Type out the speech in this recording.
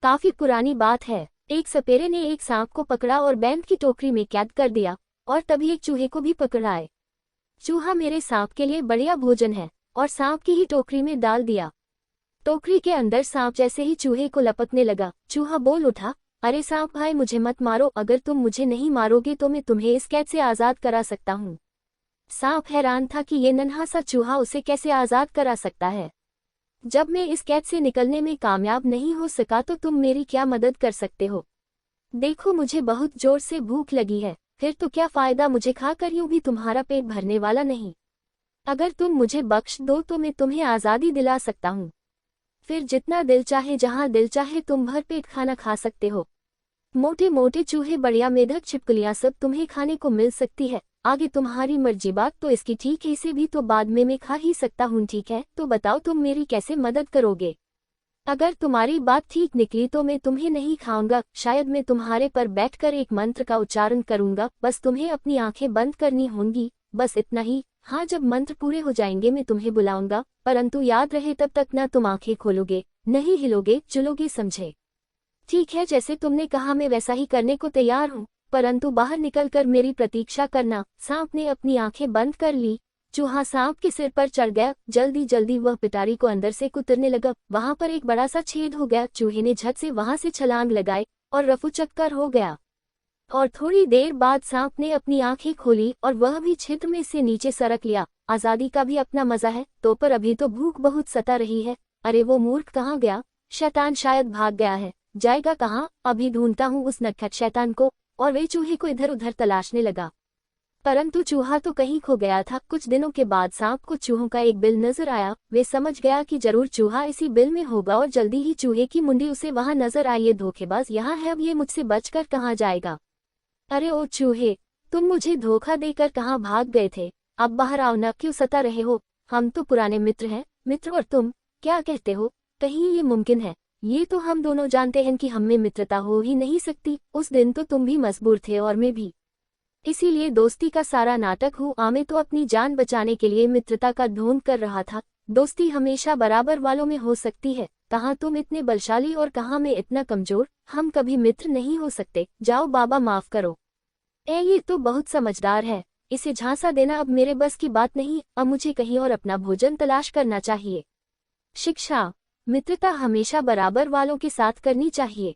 काफी पुरानी बात है। एक सपेरे ने एक सांप को पकड़ा और बैंड की टोकरी में कैद कर दिया और तभी एक चूहे को भी पकड़ाए। चूहा मेरे सांप के लिए बढ़िया भोजन है और सांप की ही टोकरी में डाल दिया। टोकरी के अंदर सांप जैसे ही चूहे को लपकने लगा, चूहा बोल उठा, अरे सांप भाई मुझे मत मारो, अगर तुम मुझे नहीं मारोगे तो मैं तुम्हें इस कैद से आजाद करा सकता हूँ। सांप हैरान था कि ये नन्हा सा चूहा उसे कैसे आजाद करा सकता है। जब मैं इस कैद से निकलने में कामयाब नहीं हो सका तो तुम मेरी क्या मदद कर सकते हो? देखो मुझे बहुत जोर से भूख लगी है, फिर तो क्या फायदा, मुझे खाकर यूं भी तुम्हारा पेट भरने वाला नहीं। अगर तुम मुझे बख्श दो तो मैं तुम्हें आज़ादी दिला सकता हूँ। फिर जितना दिल चाहे जहाँ दिल चाहे तुम भर पेट खाना खा सकते हो। मोटे मोटे चूहे, बढ़िया मेढक, छिपकलियाँ सब तुम्हें खाने को मिल सकती है। आगे तुम्हारी मर्जी, बात तो इसकी ठीक है, इसे भी तो बाद में मैं खा ही सकता हूँ। ठीक है, तो बताओ तुम मेरी कैसे मदद करोगे? अगर तुम्हारी बात ठीक निकली तो मैं तुम्हें नहीं खाऊंगा, शायद मैं तुम्हारे पर बैठकर एक मंत्र का उच्चारण करूंगा, बस तुम्हें अपनी आंखें बंद करनी होंगी, बस इतना ही। हाँ, जब मंत्र पूरे हो जाएंगे मैं तुम्हें बुलाऊंगा, परंतु याद रहे तब तक ना तुम आंखें खोलोगे, नहीं हिलोगे, चलोगे, समझे? ठीक है, जैसे तुमने कहा मैं वैसा ही करने को तैयार हूँ, परंतु बाहर निकलकर मेरी प्रतीक्षा करना। सांप ने अपनी आंखें बंद कर ली। चूहा सांप के सिर पर चढ़ गया। जल्दी जल्दी वह पिटारी को अंदर से कुतरने लगा। वहां पर एक बड़ा सा छेद हो गया। चूहे ने झट से वहां से छलांग लगाई और रफू चक्कर हो गया। और थोड़ी देर बाद सांप ने अपनी आंखें खोली और वह भी छिद्र में से नीचे सरक लिया। आजादी का भी अपना मजा है तो, पर अभी तो भूख बहुत सता रही है। अरे वो मूर्ख कहाँ गया? शैतान शायद भाग गया है। जाएगा कहाँ? अभी ढूंढता हूँ उस नटखट शैतान को। और वे चूहे को इधर उधर तलाशने लगा, परंतु चूहा तो कहीं खो गया था। कुछ दिनों के बाद सांप को चूहों का एक बिल नजर आया। वे समझ गया कि जरूर चूहा इसी बिल में होगा और जल्दी ही चूहे की मुंडी उसे वहां नजर आई। ये धोखेबाज यहाँ है, अब ये मुझसे बचकर कहाँ जाएगा? अरे ओ चूहे, तुम मुझे धोखा देकर कहाँ भाग गए थे? अब बाहर आओ ना, क्यों सता रहे हो? हम तो पुराने मित्र हैं। मित्र और तुम क्या कहते हो? कहीं ये मुमकिन है? ये तो हम दोनों जानते हैं कि हम में मित्रता हो ही नहीं सकती। उस दिन तो तुम भी मजबूर थे और मैं भी, इसीलिए दोस्ती का सारा नाटक हुआ। मैं तो अपनी जान बचाने के लिए मित्रता का ढोंग कर रहा था। दोस्ती हमेशा बराबर वालों में हो सकती है। कहाँ तुम इतने बलशाली और कहाँ मैं इतना कमजोर। हम कभी मित्र नहीं हो सकते। जाओ बाबा, माफ करो। ये तो बहुत समझदार है, इसे झांसा देना अब मेरे बस की बात नहीं। अब मुझे कहीं और अपना भोजन तलाश करना चाहिए। शिक्षा, मित्रता हमेशा बराबर वालों के साथ करनी चाहिए।